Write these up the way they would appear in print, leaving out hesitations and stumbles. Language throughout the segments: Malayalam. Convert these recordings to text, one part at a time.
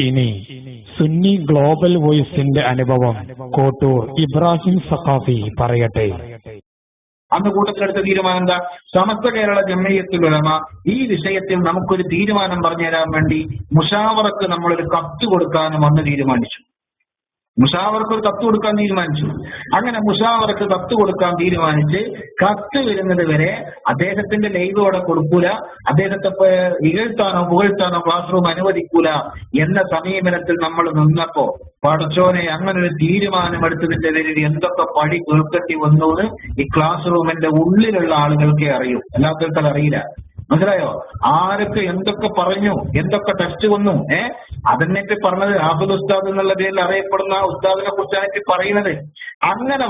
ഇനി സുന്നി ഗ്ലോബൽ വോയിസിന്റെ അനുഭവം കോട്ടൂർ ഇബ്രാഹിം സഖാഫി പറയട്ടെ. അന്ന് കൂട്ടത്തിലെടുത്ത തീരുമാനം എന്താ? സമസ്ത കേരള ജംഇയ്യത്തുൽ ഉലമ ഈ വിഷയത്തിൽ നമുക്കൊരു തീരുമാനം പറഞ്ഞു തരാൻ വേണ്ടി മുഷാവറക്ക് നമ്മളൊരു കത്ത് കൊടുക്കാനും അന്ന് തീരുമാനിച്ചു. മുഷാവർക്ക് ഒരു കത്ത് കൊടുക്കാൻ തീരുമാനിച്ചു. അങ്ങനെ മുഷാവർക്ക് കത്ത് കൊടുക്കാൻ തീരുമാനിച്ച് കത്ത് വരുന്നത് വരെ അദ്ദേഹത്തിന്റെ ലൈവ് അവിടെ കൊടുക്കൂല, അദ്ദേഹത്തെ ഇകഴ്ത്താനോ പുകഴ്ത്താനോ ക്ലാസ് റൂം അനുവദിക്കൂല എന്ന സമീപനത്തിൽ നമ്മൾ നിന്നപ്പോ പടച്ചോനെ അങ്ങനെ ഒരു തീരുമാനമെടുത്തതിന്റെ പേരിൽ എന്തൊക്കെ പടി കേൾക്കേണ്ടി വന്നു എന്ന് ഈ ക്ലാസ് റൂമിന്റെ ഉള്ളിലുള്ള ആളുകൾക്കേ അറിയൂ, അല്ലാത്തവർക്കത് അറിയില്ല. മനസ്സിലായോ? ആരൊക്കെ എന്തൊക്കെ പറഞ്ഞു, എന്തൊക്കെ ടെസ്റ്റ് വന്നു. അതിനെപ്പറ്റി പറഞ്ഞത് ആബുൽ ഉസ്താദ് എന്നുള്ള പേരിൽ അറിയപ്പെടുന്ന ഉസ്താദിനെ കുറിച്ചാണ് പറയുന്നത്. അങ്ങനെ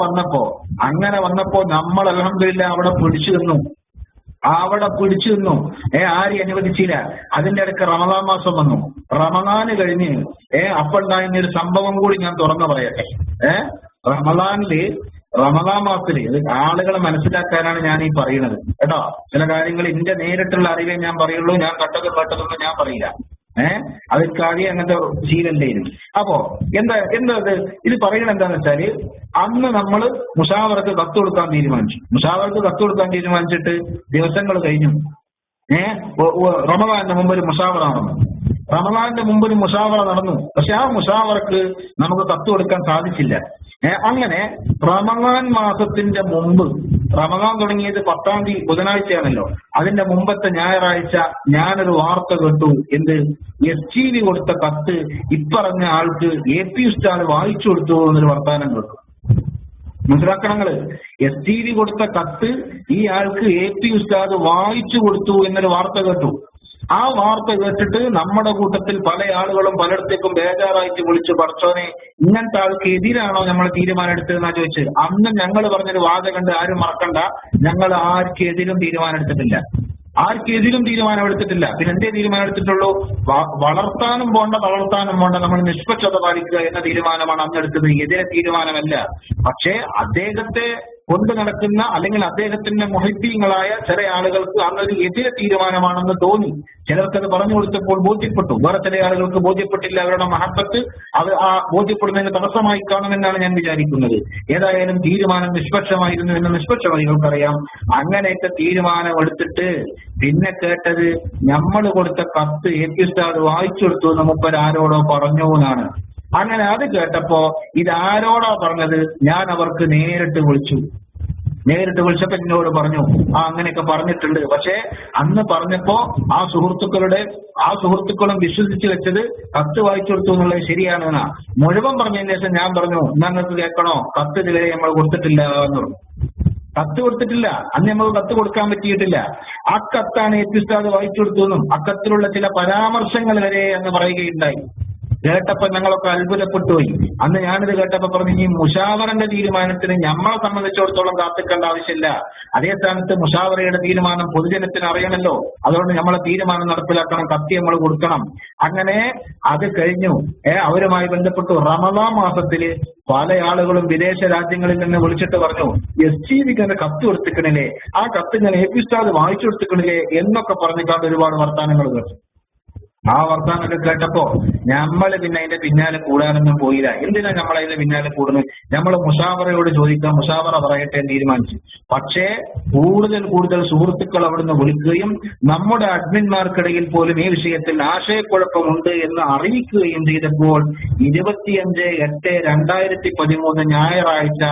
വന്നപ്പോ നമ്മൾ അൽഹംദുലില്ലാഹ് അവിടെ പിടിച്ചു നിന്നു. ആരെയും അനുവദിച്ചില്ല. അതിന്റെ ഇടയ്ക്ക് റമദാൻ മാസം വന്നു. റമദാന് കഴിഞ്ഞ് അപ്പോണ്ടായിരുന്ന ഒരു സംഭവം കൂടി ഞാൻ തുറന്നു പറയട്ടെ. റമദാൻ മാസത്തില് ഇത് ആളുകളെ മനസ്സിലാക്കാനാണ് ഞാൻ ഈ പറയുന്നത് കേട്ടോ. ചില കാര്യങ്ങൾ എന്റെ നേരിട്ടുള്ള അറിവേ ഞാൻ പറയുള്ളൂ, ഞാൻ കേട്ടതൊന്നും ഞാൻ പറയില്ല. അതൊക്കെ ആദ്യം അങ്ങനത്തെ ശീലല്ലായിരുന്നു. അപ്പോ എന്താ ഇത് പറയണത് എന്താന്ന് വെച്ചാല്, അന്ന് നമ്മൾ മുഷാവറക്ക് കത്ത് കൊടുക്കാൻ തീരുമാനിച്ചിട്ട് ദിവസങ്ങൾ കഴിഞ്ഞു. റമദാന്റെ മുമ്പ് ഒരു മുഷാവറ നടന്നു. പക്ഷെ ആ മുഷാവറക്ക് നമുക്ക് കത്ത് കൊടുക്കാൻ സാധിച്ചില്ല. അങ്ങനെ റമദാൻ മാസത്തിന്റെ മുമ്പ്, റമദാൻ തുടങ്ങിയത് 10-ാം തീയതി ബുധനാഴ്ചയാണല്ലോ, അതിന്റെ മുമ്പത്തെ ഞായറാഴ്ച ഞാനൊരു വാർത്ത കേട്ടു. STV കൊടുത്ത കത്ത് ഇപ്പറഞ്ഞ ആൾക്ക് AP ഉസ്താദ് വായിച്ചു കൊടുത്തു എന്നൊരു വർത്താനം കേട്ടു. മനസ്സിലാക്കണങ്ങള്, STV കൊടുത്ത കത്ത് ഈ ആൾക്ക് AP ഉസ്താദ് വായിച്ചു കൊടുത്തു എന്നൊരു വാർത്ത കേട്ടു. ആ വാർത്ത കേട്ടിട്ട് നമ്മുടെ കൂട്ടത്തിൽ പല ആളുകളും പലയിടത്തേക്കും ബേജാറായിട്ട് വിളിച്ചു, പടച്ചോനെ ഇങ്ങനത്തെ ആൾക്ക് എതിരാണോ നമ്മൾ തീരുമാനം എടുത്തതെന്നാ ചോദിച്ചത്. അന്ന് ഞങ്ങൾ പറഞ്ഞൊരു വാചകണ്ട്, ആരും മറക്കണ്ട, ഞങ്ങൾ ആർക്കെതിരും തീരുമാനം എടുത്തിട്ടില്ല. പിന്നെ എന്തേ തീരുമാനം എടുത്തിട്ടുള്ളൂ? വളർത്താനും പോണ്ട തളർത്താനും പോണ്ട, നമ്മൾ നിഷ്പക്ഷത പാലിക്കുക എന്ന തീരുമാനമാണ് അന്ന് എടുത്തത്. എതിരെ തീരുമാനമല്ല. പക്ഷേ അദ്ദേഹത്തെ കൊണ്ട് നടക്കുന്ന അല്ലെങ്കിൽ അദ്ദേഹത്തിന്റെ മുഹിബ്ബീങ്ങളായ ചില ആളുകൾക്ക് അന്നൊരു എതിരെ തീരുമാനമാണെന്ന് തോന്നി. ചിലർക്കത് പറഞ്ഞു കൊടുത്തപ്പോൾ ബോധ്യപ്പെട്ടു, വേറെ ചില ആളുകൾക്ക് ബോധ്യപ്പെട്ടില്ല. അവരുടെ മഹബത്ത് അത് ആ ബോധ്യപ്പെടുന്നതിന് തടസ്സമായി കാണുമെന്നാണ് ഞാൻ വിചാരിക്കുന്നത്. ഏതായാലും തീരുമാനം നിഷ്പക്ഷമായിരുന്നു എന്ന് നിഷ്പക്ഷമായികൾക്കറിയാം. അങ്ങനെയൊക്കെ തീരുമാനം എടുത്തിട്ട് പിന്നെ കേട്ടത് നമ്മൾ കൊടുത്ത കത്ത് AP ഉസ്താദ് വായിച്ചു കൊടുത്തു എന്ന് മൂപ്പരാരോടോ പറഞ്ഞു എന്നാണ്. അങ്ങനെ അത് കേട്ടപ്പോ ഇതാരോടാ പറഞ്ഞത്? ഞാൻ അവർക്ക് നേരിട്ട് വിളിച്ചപ്പോ എന്നോട് പറഞ്ഞു, അങ്ങനെയൊക്കെ പറഞ്ഞിട്ടുണ്ട്. പക്ഷെ അന്ന് പറഞ്ഞപ്പോ ആ സുഹൃത്തുക്കളും വിശ്വസിച്ച് വെച്ചത് കത്ത് വായിച്ചു കൊടുത്തു എന്നുള്ളത് ശരിയാണെന്നാ. മുഴുവൻ പറഞ്ഞതിന് ശേഷം ഞാൻ പറഞ്ഞു, നിങ്ങൾക്ക് കേൾക്കണോ, കത്ത് ഇതുവരെ നമ്മൾ കൊടുത്തിട്ടില്ല എന്ന് പറഞ്ഞു. കത്ത് കൊടുത്തിട്ടില്ല, അന്ന് നമുക്ക് കത്ത് കൊടുക്കാൻ പറ്റിയിട്ടില്ല. ആ കത്താണ് AP ഉസ്താദ് വായിച്ചു കൊടുത്തു എന്നും അക്കത്തിലുള്ള ചില പരാമർശങ്ങൾ വരെ എന്ന് പറയുകയുണ്ടായി. കേട്ടപ്പോ ഞങ്ങളൊക്കെ അത്ഭുതപ്പെട്ടു പോയി. അന്ന് ഞാനിത് കേട്ടപ്പോ പറഞ്ഞു, ഈ മുഷാവറന്റെ തീരുമാനത്തിന് നമ്മളെ സംബന്ധിച്ചിടത്തോളം കാത്തിക്കേണ്ട ആവശ്യമില്ല. അതേ സ്ഥാനത്ത് മുഷാവറയുടെ തീരുമാനം പൊതുജനത്തിന് അറിയണമല്ലോ, അതുകൊണ്ട് നമ്മളെ തീരുമാനം നടപ്പിലാക്കണം, കത്തി നമ്മൾ കൊടുക്കണം. അങ്ങനെ അത് കഴിഞ്ഞു. അവരുമായി ബന്ധപ്പെട്ടു റമദാൻ മാസത്തില് പല ആളുകളും വിദേശ രാജ്യങ്ങളിൽ നിന്ന് വിളിച്ചിട്ട് പറഞ്ഞു, STVക്ക് കത്ത് കൊടുത്തിക്കണില്ലേ, ആ കത്ത് ഞാൻ AP ഉസ്താദ് വായിച്ചു കൊടുത്തിക്കണില്ലേ എന്നൊക്കെ പറഞ്ഞിട്ടാണ് ഒരുപാട് വർത്താനങ്ങൾ കേട്ടു. ആ വർത്താനൊക്കെ കേട്ടപ്പോ നമ്മള് പിന്നെ അതിന്റെ പിന്നാലെ കൂടാനൊന്നും പോയില്ല. എന്തിനാ നമ്മളതിന്റെ പിന്നാലെ കൂടുന്നത്? നമ്മൾ മുഷാവറയോട് ചോദിക്കാം, മുഷാവറ പറയട്ടെ എന്ന് തീരുമാനിച്ചു. പക്ഷേ കൂടുതൽ സുഹൃത്തുക്കൾ അവിടുന്ന് വിളിക്കുകയും നമ്മുടെ അഡ്മിന്മാർക്കിടയിൽ പോലും ഈ വിഷയത്തിൽ ആശയക്കുഴപ്പമുണ്ട് എന്ന് അറിയിക്കുകയും ചെയ്തപ്പോൾ 25/8/2013 ഞായറാഴ്ച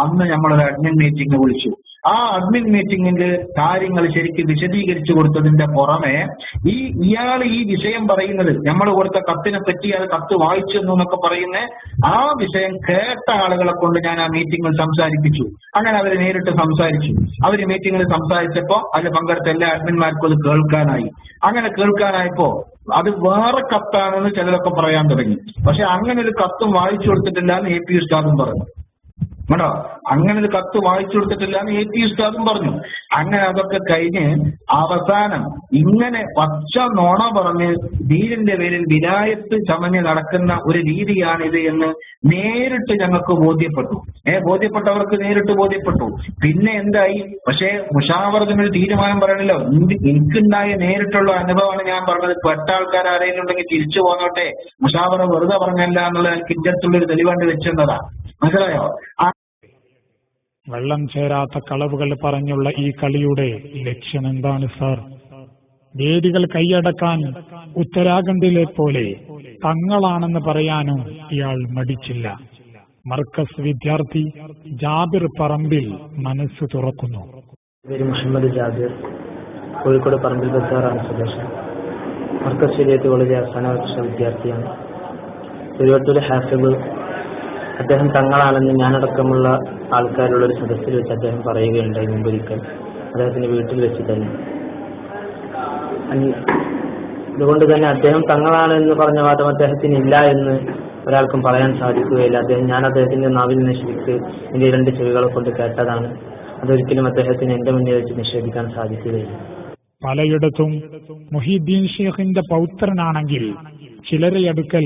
അന്ന് നമ്മളൊരു അഡ്മിൻ മീറ്റിംഗ് വിളിച്ചു. ആ അഡ്മിൻ മീറ്റിംഗിന്റെ കാര്യങ്ങൾ ശരിക്കും വിശദീകരിച്ചു കൊടുത്തതിന്റെ പുറമെ ഇയാൾ ഈ വിഷയം പറയുന്നത്, നമ്മൾ കൊടുത്ത കത്തിനെ പറ്റി അത് കത്ത് വായിച്ചു എന്നൊക്കെ പറയുന്ന ആ വിഷയം കേട്ട ആളുകളെ കൊണ്ട് ഞാൻ ആ മീറ്റിംഗിൽ സംസാരിപ്പിച്ചു. അങ്ങനെ അവർ നേരിട്ട് സംസാരിച്ചു. അവർ മീറ്റിംഗിൽ സംസാരിച്ചപ്പോ അതിൽ പങ്കെടുത്ത എല്ലാ അഡ്മിന്മാർക്കും അത് കേൾക്കാനായി. അങ്ങനെ കേൾക്കാനായപ്പോ അത് വേറെ കത്താണെന്ന് ചിലരൊക്കെ പറയാൻ തുടങ്ങി. പക്ഷെ അങ്ങനെ ഒരു കത്തും വായിച്ചു കൊടുത്തിട്ടില്ല എന്ന് AP ഉസ്താദും പറഞ്ഞു. കേട്ടോ. അങ്ങനെ ഒരു കത്ത് വായിച്ചു കൊടുത്തിട്ടില്ല എന്ന് AP ഉസ്താദും പറഞ്ഞു. അങ്ങനെ അതൊക്കെ കഴിഞ്ഞ് അവസാനം ഇങ്ങനെ പച്ച നോണ പറഞ്ഞ് ദീനിന്റെ പേരിൽ വിലായത്ത് ചമഞ്ഞ് നടക്കുന്ന ഒരു രീതിയാണിത് എന്ന് നേരിട്ട് ഞങ്ങൾക്ക് ബോധ്യപ്പെട്ടു. ബോധ്യപ്പെട്ടവർക്ക് നേരിട്ട് ബോധ്യപ്പെട്ടു. പിന്നെ എന്തായി? പക്ഷേ മുഷാവറത്തിനൊരു തീരുമാനം പറയണല്ലോ. എനിക്കുണ്ടായ നേരിട്ടുള്ള അനുഭവമാണ് ഞാൻ പറഞ്ഞത്. പെട്ട ആൾക്കാർ ആരെങ്കിലും ഉണ്ടെങ്കിൽ തിരിച്ചു പോന്നോട്ടെ, മുഷാവറ വെറുതെ പറഞ്ഞല്ല എന്നുള്ള എനിക്ക് ഇന്റെ അടുത്തുള്ളൊരു തെളിവാണ്ട് വെച്ചെന്നതാ. മനസ്സിലായോ? വെള്ളം ചേരാത്ത കളവുകൾ പറഞ്ഞുള്ള ഈ കളിയുടെ ലക്ഷ്യം എന്താണ് സാർ? വേദികൾ കൈയടക്കാൻ ഉത്തരാഖണ്ഡിലെ പോലെ തങ്ങളാണെന്ന് പറയാനും ഇയാൾ മടിച്ചില്ല. മർക്കസ് വിദ്യാർത്ഥി ജാബിർ പറമ്പിൽ മനസ്സ് തുറക്കുന്നു. പേര് മുഹമ്മദ് ജാബിർ, കോഴിക്കോട് പറമ്പിൽ ബസാറാണ് സ്വദേശം. മർക്കസ് ശരിയത്ത് കോളേജ് അവസാന വർഷ വിദ്യാർത്ഥിയാണ്. ഒരു ഹാഫിബ് അദ്ദേഹം തങ്ങളാണെന്ന് ഞാനടക്കമുള്ള ആൾക്കാരുള്ള ഒരു സദസ്സിൽ വെച്ച് അദ്ദേഹം പറയുകയുണ്ടായി മുമ്പൊരിക്കൽ, അദ്ദേഹത്തിന്റെ വീട്ടിൽ വെച്ച് തന്നെ. അതുകൊണ്ട് തന്നെ അദ്ദേഹം തങ്ങളാണ് എന്ന് പറഞ്ഞ വാദം അദ്ദേഹത്തിന് ഇല്ല എന്ന് ഒരാൾക്കും പറയാൻ സാധിക്കുകയില്ല. ഞാൻ അദ്ദേഹത്തിന്റെ നാവിൽ നിന്ന് ശരിക്ക് എന്റെ 2 ചെവികളെ കൊണ്ട് കേട്ടതാണ്. അതൊരിക്കലും അദ്ദേഹത്തിന് എന്റെ മുന്നിൽ വെച്ച് നിഷേധിക്കാൻ സാധിക്കുകയില്ല. പലയിടത്തും മുഹീദ്ദീൻ ഷേഖിന്റെ പൗത്രനാണെങ്കിൽ ചിലരെ അടുക്കൽ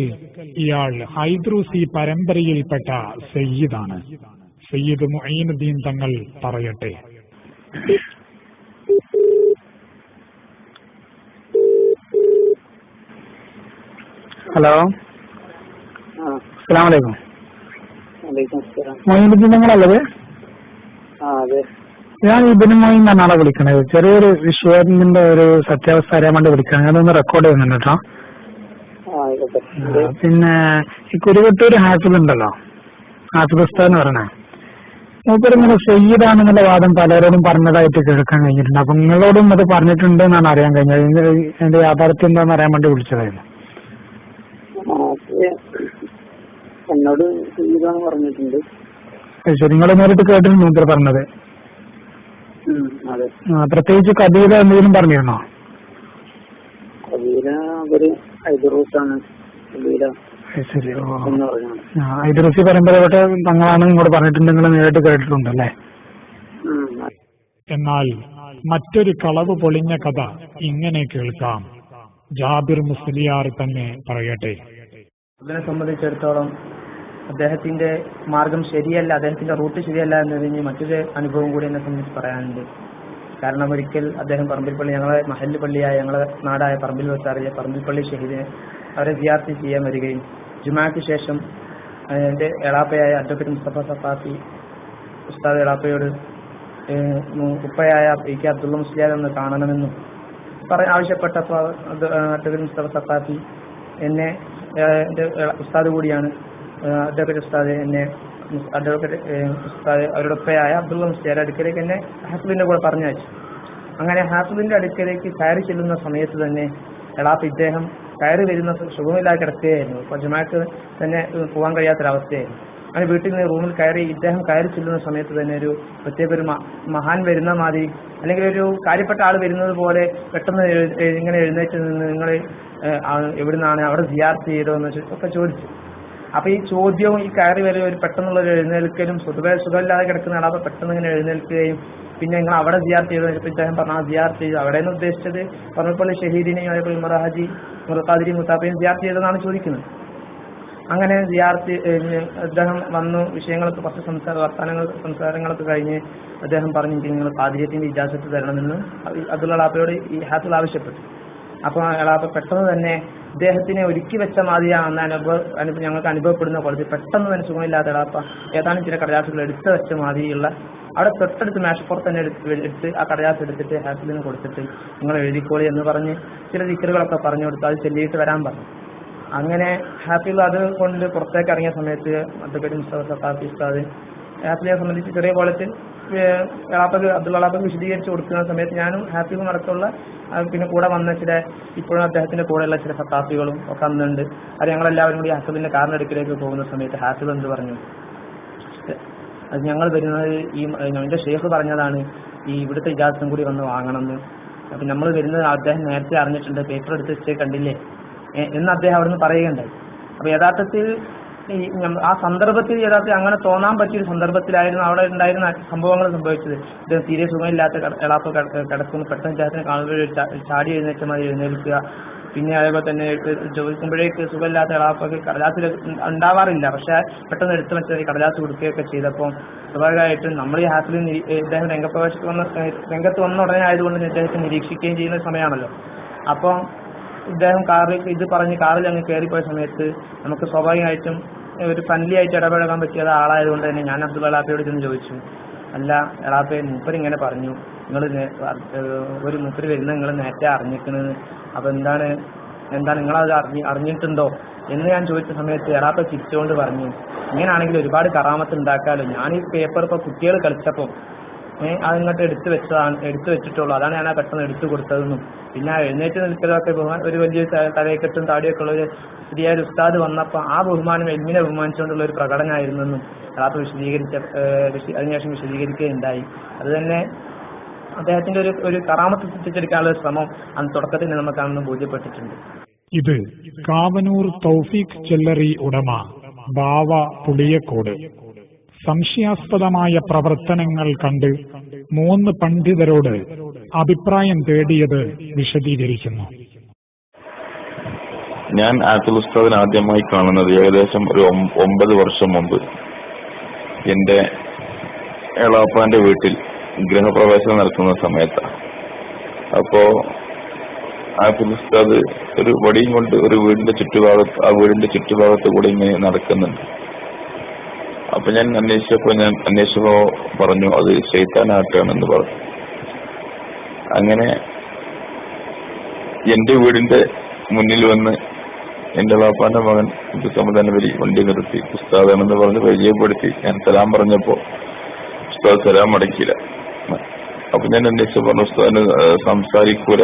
ഇയാൾ ഹൈദ്രൂസി പരമ്പരയിൽപ്പെട്ട സയ്യിദാണ്. സയ്യിദ് മുഈനുദ്ദീൻ തങ്ങൾ പറയട്ടെ. ഹലോ, അസ്സലാമു അലൈക്കും. മുഈനുദ്ദീൻ തങ്ങളല്ലേ? ഞാൻ ഇബ്നു മുഈൻ എന്നാണ് വിളിക്കണത്. ചെറിയൊരു വിഷയത്തിന്റെ ഒരു സത്യാവസ്ഥ അറിയാൻ വേണ്ടി വിളിക്കണം. ഞാനൊന്ന് റെക്കോർഡ് ചെയ്യുന്നുണ്ട് കേട്ടോ. പിന്നെ ഈ കുരുവട്ടൂർ ഹാഫിദ് ഉണ്ടല്ലോ, ഹാഫിദ് ഉസ്താദ് എന്ന് പറഞ്ഞ മൂപ്പരിങ്ങനെ സയ്യിദാണെന്നുള്ള വാദം പലരോടും പറഞ്ഞതായിട്ട് കേൾക്കാൻ കഴിഞ്ഞിട്ടുണ്ട്. അപ്പൊ നിങ്ങളോടും അത് പറഞ്ഞിട്ടുണ്ട് എന്നാണ് അറിയാൻ കഴിഞ്ഞത്. എന്റെ യാഥാർത്ഥ്യം എന്താണെന്ന് അറിയാൻ വേണ്ടി വിളിച്ചതായിരുന്നു. എന്നോട് സയ്യിദാന്ന് പറഞ്ഞിട്ടുണ്ട്. ശരി, നിങ്ങൾ നേരിട്ട് കേട്ടിട്ടുണ്ട് മൂപ്പര് പറഞ്ഞത്? പ്രത്യേകിച്ച് കബീല എന്തെങ്കിലും പറഞ്ഞിരുന്നോ? കബീല അവര് ഹൈദറൂസാണ് കബീല. ശരി, ഹൈദറൂസി പരമ്പരപ്പെട്ട തങ്ങളാണ് നിങ്ങളോട് പറഞ്ഞിട്ടുണ്ട്, നിങ്ങൾ നേരിട്ട് കേട്ടിട്ടുണ്ട് അല്ലേ? എന്നാൽ മറ്റൊരു കളവ് പൊളിഞ്ഞ കഥ ഇങ്ങനെ കേൾക്കാം. ജാബിർ മുസ്ലിയാർ തന്നെ പറയട്ടെ. അതിനെ സംബന്ധിച്ചിടത്തോളം അദ്ദേഹത്തിന്റെ മാർഗം ശരിയല്ല, അദ്ദേഹത്തിന്റെ റൂട്ട് ശരിയല്ല എന്നതിന് മറ്റൊരു അനുഭവം കൂടി എന്നെ സംബന്ധിച്ച് പറയാനുണ്ട്. കാരണം ഒരിക്കൽ അദ്ദേഹം പറമ്പിൽപ്പള്ളി, ഞങ്ങളെ മഹല്ല് പള്ളിയായ ഞങ്ങളെ നാടായ പറമ്പിൽ ബസാറിലെ പറമ്പിൽപ്പള്ളി ഷഹീദിനെ അവരെ സിയാറത്ത് ചെയ്യാൻ വരികയും ജുമാക്ക് ശേഷം എൻ്റെ എളാപ്പയായ അഡ്വക്കേറ്റ് മുസ്തഫ സഫാഫി ഉസ്താദ് എളാപ്പയോട് ഉപ്പയായ AK അബ്ദുള്ള മുസ്ലിയാർ ഒന്ന് കാണണമെന്നും ആവശ്യപ്പെട്ടപ്പോൾ അഡ്വക്കേറ്റ് മുസ്തഫ സഫാഫി എന്നെ, എൻ്റെ ഉസ്താദ് കൂടിയാണ് അഡ്വക്കേറ്റ് ഉസ്താദ്, എന്നെ അഡ്വക്കേറ്റ് ഉസ്താദ് അവരുടെ ഉപ്പയായ അബ്ദുള്ള മുസ്ലിയാർ അടുക്കലേക്ക് എന്നെ ഹാഫിദിന്റെ കൂടെ പറഞ്ഞു അയച്ചു. അങ്ങനെ ഹാഫിദിന്റെ അടുക്കലേക്ക് കയറി ചെല്ലുന്ന സമയത്ത് തന്നെ എളാപ്പ് ഇദ്ദേഹം കയറി വരുന്ന സുഖമില്ലാതെ കിടക്കുകയായിരുന്നു. അപ്പോൾ ജുമാക്ക് തന്നെ പോകാൻ കഴിയാത്തൊരവസ്ഥയായിരുന്നു. അങ്ങനെ വീട്ടിൽ നിന്ന് റൂമിൽ കയറി ഇദ്ദേഹം കയറി ചെല്ലുന്ന സമയത്ത് തന്നെ ഒരു പ്രത്യേക ഒരു മഹാൻ വരുന്ന മാതിരി, അല്ലെങ്കിൽ ഒരു കാര്യപ്പെട്ട ആൾ വരുന്നത് പോലെ പെട്ടെന്ന് ഇങ്ങനെ എഴുന്നേറ്റ് നിന്ന് നിങ്ങൾ എവിടുന്നാണ്, അവിടെ സിയാറത്ത് ചെയ്തോ എന്ന് ഒക്കെ ചോദിച്ചു. അപ്പൊ ഈ ചോദ്യവും ഈ കയറി വരെ ഒരു പെട്ടെന്നുള്ള ഒരു എഴുന്നേൽക്കലും, പൊതുവെ സുഖമില്ലാതെ കിടക്കുന്ന ആളാ പെട്ടെന്ന് ഇങ്ങനെ എഴുന്നേൽക്കുകയും പിന്നെ നിങ്ങൾ അവിടെ സിയാറത്ത് ചെയ്തോ ഇപ്പൊ ഇദ്ദേഹം പറഞ്ഞാൽ സിയാറത്ത് ചെയ്തു. അവിടെ നിന്ന് ഉദ്ദേശിച്ചത് പറമ്പിൽപ്പള്ളി ഷഹീദിനെയും അതേപോലെ മുറഹാജി മുറഖാദിരി മുത്താപ്പയും സിയാറത്ത് ചെയ്തതാണ് ചോദിക്കുന്നത്. അങ്ങനെ സിയാറത്ത് അദ്ദേഹം വന്നു, വിഷയങ്ങളൊക്കെ കുറച്ച് സംസാരങ്ങളൊക്കെ കഴിഞ്ഞ് അദ്ദേഹം പറഞ്ഞു നിങ്ങൾ ഖാദിരിയത്തിന്റെ ഇജാസത്ത് തരണമെന്ന് അബ്ദുള്ള എളാപ്പയോട് ഈ ഹാഫിദ് ആവശ്യപ്പെട്ടു. അപ്പോൾ എളാപ്പ പെട്ടെന്ന് തന്നെ ഇദ്ദേഹത്തിനെ ഒരുക്കി വെച്ച മാതിരിയാണെന്ന ഞങ്ങൾക്ക് അനുഭവപ്പെടുന്ന കോളേജ് പെട്ടെന്ന് തന്നെ സുഖമില്ലാത്ത എളാപ്പ ഏതാനും ചില കടലാസുകൾ എടുത്തു വെച്ച മാതിരിയുള്ള അവിടെ തൊട്ടടുത്ത് മേശപ്പുറത്ത് തന്നെ എടുത്ത് ആ കടലാസ് എടുത്തിട്ട് ഹാഫിദിന് കൊടുത്തിട്ട് നിങ്ങൾ എഴുതിക്കോളി എന്ന് പറഞ്ഞ് ചില ദിക്റുകളൊക്കെ പറഞ്ഞു കൊടുത്ത് അത് ചൊല്ലിയിട്ട് വരാൻ പറഞ്ഞു. അങ്ങനെ ഹാഫിദ് അത് കൊണ്ട് പുറത്തേക്ക് ഇറങ്ങിയ സമയത്ത് അഡ്വക്കേറ്റ് മുസ്തഫ സഫാഫി ഉസ്താദ് ഹാഫിദിനെ സംബന്ധിച്ച് ചെറിയ കോളത്തിൽ എളാപ്പക്ക് അബ്ദുള്ള എളാപ്പക്ക് വിശദീകരിച്ച് കൊടുക്കുന്ന സമയത്ത് ഞാനും ഹാഫിദും അടക്കമുള്ള പിന്നെ കൂടെ വന്ന ചില ഇപ്പോഴും അദ്ദേഹത്തിന്റെ കൂടെയുള്ള ചില സത്താഫികളും ഒക്കെ അന്നുണ്ട്. അത് ഞങ്ങളെല്ലാവരും കൂടി ഹാഫിദിന്റെ കാറിനടുക്കിലേക്ക് പോകുന്ന സമയത്ത് ഹാഫിദ് എന്ത് പറഞ്ഞു, അത് ഞങ്ങൾ വരുന്നത് ഈ എൻ്റെ ഷെയ്ഖ് പറഞ്ഞതാണ് ഈ ഇവിടുത്തെ ഇജാസത്തും കൂടി വന്ന് വാങ്ങണമെന്ന്. അപ്പം നമ്മൾ വരുന്നത് അദ്ദേഹം നേരത്തെ അറിഞ്ഞിട്ടുണ്ട്, പേപ്പർ എടുത്ത് വെച്ചേ കണ്ടില്ലേ എന്ന് അദ്ദേഹം അവിടെ നിന്ന് പറയുകയുണ്ടായി. അപ്പോൾ യഥാർത്ഥത്തിൽ ആ സന്ദർഭത്തിൽ യഥാർത്ഥത്തിൽ അങ്ങനെ തോന്നാൻ പറ്റിയൊരു സന്ദർഭത്തിലായിരുന്നു അവിടെ ഉണ്ടായിരുന്ന സംഭവങ്ങൾ സംഭവിച്ചത്. ഇത് തീരെ സുഖമില്ലാത്ത എളാപ്പ് കിടക്കുന്നു, പെട്ടെന്ന് ഇദ്ദേഹത്തിന് കാണുമ്പോൾ ചാടി എഴുന്നേറ്റ മാതിരി എഴുന്നേൽക്കുക. പിന്നെ അതേപോലെ തന്നെ ചോദിക്കുമ്പോഴേക്ക് സുഖമില്ലാത്ത എളാപ്പൊക്കെ കടലാസിൽ ഉണ്ടാവാറില്ല, പക്ഷെ പെട്ടെന്ന് എടുത്തു വെച്ചാൽ കടലാസ് കൊടുക്കുകയൊക്കെ ചെയ്തപ്പോൾ സ്വാഭാവികമായിട്ടും നമ്മൾ ഈ ഹാപ്പിൽ ഇദ്ദേഹം രംഗത്ത് വന്ന ഉടനെ ആയതുകൊണ്ട് ഇദ്ദേഹത്തെ നിരീക്ഷിക്കുകയും ചെയ്യുന്ന സമയമാണല്ലോ. അപ്പോൾ ഇദ്ദേഹം കാറിൽ അങ്ങ് കയറിപ്പോയ സമയത്ത് നമുക്ക് സ്വാഭാവികമായിട്ടും ഒരു ഫ്രണ്ട്ലി ആയിട്ട് ഇടപഴകാൻ പറ്റിയത് ആളായതുകൊണ്ട് തന്നെ ഞാൻ അബ്ദുള്ള എളാപ്പയോട് ചെന്ന് ചോദിച്ചു, അല്ല എളാപ്പയെ മൂപ്പരിങ്ങനെ പറഞ്ഞു, നിങ്ങൾ ഒരു മൂപ്പര് വരുന്നത് നിങ്ങൾ നേരത്തെ അറിഞ്ഞിരിക്കുന്നത്, അപ്പോൾ എന്താണ് നിങ്ങളത് അറിഞ്ഞിട്ടുണ്ടോ എന്ന് ഞാൻ ചോദിച്ച സമയത്ത് എളാപ്പ ചിരിച്ചുകൊണ്ട് പറഞ്ഞു, ഇങ്ങനെയാണെങ്കിൽ ഒരുപാട് കറാമത്ത് ഉണ്ടാക്കാമല്ലോ, ഞാൻ ഈ പേപ്പർ ഇപ്പോൾ കുട്ടികൾ കളിച്ചപ്പോൾ അതിങ്ങോട്ട് എടുത്തു വെച്ചിട്ടുള്ളൂ, അതാണ് ഞാൻ പെട്ടെന്ന് എടുത്തു കൊടുത്തതെന്നും പിന്നെ എഴുന്നേറ്റ് നിൽക്കലൊക്കെ ഒരു വലിയ തലയെക്കെട്ടും താടിയൊക്കെ ഉള്ള ഒരു ശരിയായ ഉസ്താദ് വന്നപ്പോൾ ആ ബഹുമാനം എൽമിനെ ബഹുമാനിച്ചുകൊണ്ടുള്ള ഒരു പ്രകടനമായിരുന്നെന്നും എളാപ്പ അതിനുശേഷം വിശദീകരിക്കുകയുണ്ടായി. അത് തന്നെ അദ്ദേഹത്തിന്റെ ഒരു കറാമത്ത് സൃഷ്ടിച്ചെടുക്കാനുള്ള ശ്രമം അന്ന് തുടക്കത്തിൽ നമുക്കന്ന് ബോധ്യപ്പെട്ടിട്ടുണ്ട്. ഇത് കാവനൂർ തൗഫീഖ് ജ്വല്ലറി ഉടമ ബാവ പുളിയക്കോട് സംശയാസ്പദമായ പ്രവർത്തനങ്ങൾ കണ്ട് 3 പണ്ഡിതരോട് അഭിപ്രായം തേടിയത് വിശദീകരിക്കുന്നു. ഞാൻ ആത്തുൽ ഉസ്താദിനെ ആദ്യമായി കാണുന്നത് ഏകദേശം ഒരു 9 വർഷം മുമ്പ് എന്റെ എളാപ്പാന്റെ വീട്ടിൽ ഗൃഹപ്രവേശനം നടത്തുന്ന സമയത്താണ്. അപ്പോ ആത്തുൽ ഉസ്താദ് ഒരു വടിയും കൊണ്ട് ഒരു വീടിന്റെ ചുറ്റുഭാഗത്ത് കൂടെ ഇങ്ങനെ നടക്കുന്നുണ്ട്. അപ്പൊ ഞാൻ അന്വേഷിച്ചപ്പോ പറഞ്ഞു അത് ശൈത്താനാട്ടാണെന്ന് പറഞ്ഞു. അങ്ങനെ എന്റെ വീടിന്റെ മുന്നിൽ വന്ന് എന്റെ വാപ്പാന്റെ മകൻ സമാധാനപരി വണ്ടി നിർത്തി ഉസ്താദാണെന്ന് പറഞ്ഞ് പരിചയപ്പെടുത്തി. ഞാൻ സലാം പറഞ്ഞപ്പോ ഉസ്താദ് സലാം അടക്കില്ല. അപ്പൊ ഞാൻ അന്വേഷിച്ചു പറഞ്ഞു ഉസ്താദിന്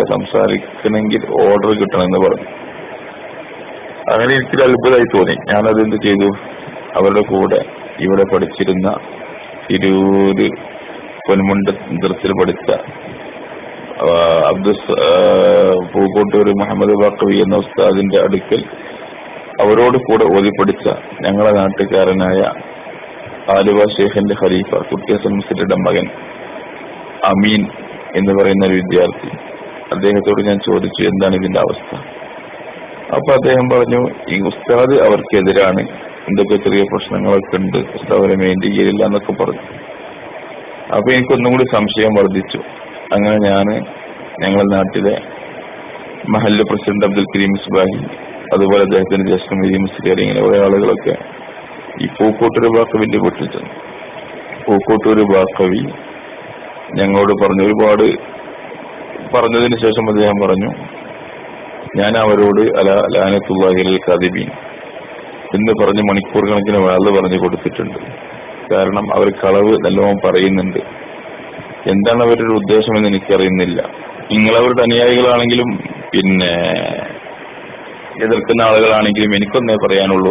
സംസാരിക്കണമെങ്കിൽ ഓർഡർ കിട്ടണമെന്ന് പറഞ്ഞു. അങ്ങനെ എനിക്കൊരു അത്ഭുതമായി തോന്നി. ഞാനത് എന്ത് ചെയ്തു, അവരുടെ കൂടെ ഇവിടെ പഠിച്ചിരുന്ന തിരൂര് പൊന്മുണ്ടത്തിൽ പഠിച്ച പൂക്കോട്ടൂർ മുഹമ്മദ് ബാക്കവി എന്ന ഉസ്താദിന്റെ അടുക്കൽ അവരോട് കൂടെ ഓതി പഠിച്ച ഞങ്ങളുടെ നാട്ടുകാരനായ ആലുവ ഷേഖിന്റെ ഖലീഫ കുട്ടിയസൻ മുസ്ലിയുടെ മകൻ അമീൻ എന്ന് പറയുന്ന ഒരു വിദ്യാർത്ഥി, അദ്ദേഹത്തോട് ഞാൻ ചോദിച്ചു എന്താണ് ഇതിന്റെ അവസ്ഥ. അപ്പൊ അദ്ദേഹം പറഞ്ഞു ഈ ഉസ്താദ് അവർക്കെതിരാണ്, എന്തൊക്കെ ചെറിയ പ്രശ്നങ്ങളൊക്കെ ഉണ്ട്, ഉസ്താദിനെ മെയിൻറ്റെയിൻ ചെയ്യില്ല എന്നൊക്കെ പറഞ്ഞു. അപ്പൊ എനിക്കൊന്നും കൂടി സംശയം വർദ്ധിച്ചു. അങ്ങനെ ഞങ്ങളുടെ നാട്ടിലെ മഹല്ല് പ്രസിഡന്റ് അബ്ദുൽ കരീം ഇസ്ബാഹി, അതുപോലെ അദ്ദേഹത്തിന്റെ ജ്യേഷ്ഠ മുസ്ലിയാർ, ഇങ്ങനെ കുറെ ആളുകളൊക്കെ ഈ പൂക്കോട്ടൂർ ബാക്കവിന്റെ വീട്ടിൽ ചെന്നു. പൂക്കോട്ടൂർ ബാക്കവി ഞങ്ങളോട് പറഞ്ഞു, ഒരുപാട് പറഞ്ഞതിന് ശേഷം അദ്ദേഹം പറഞ്ഞു ഞാൻ അവരോട് ലാനത്തുല്ലാഹി അലൽ കാദിബീൻ എന്ന് പറഞ്ഞ് മണിക്കൂർ കണക്കിന് വാള് പറഞ്ഞു കൊടുത്തിട്ടുണ്ട്. കാരണം അവർ കളവ് നല്ലോണം പറയുന്നുണ്ട്. എന്താണ് അവരുടെ ഉദ്ദേശമെന്ന് എനിക്കറിയുന്നില്ല. നിങ്ങളവരുടെ അനുയായികളാണെങ്കിലും പിന്നെ എതിർക്കുന്ന ആളുകളാണെങ്കിലും എനിക്കൊന്നേ പറയാനുള്ളൂ,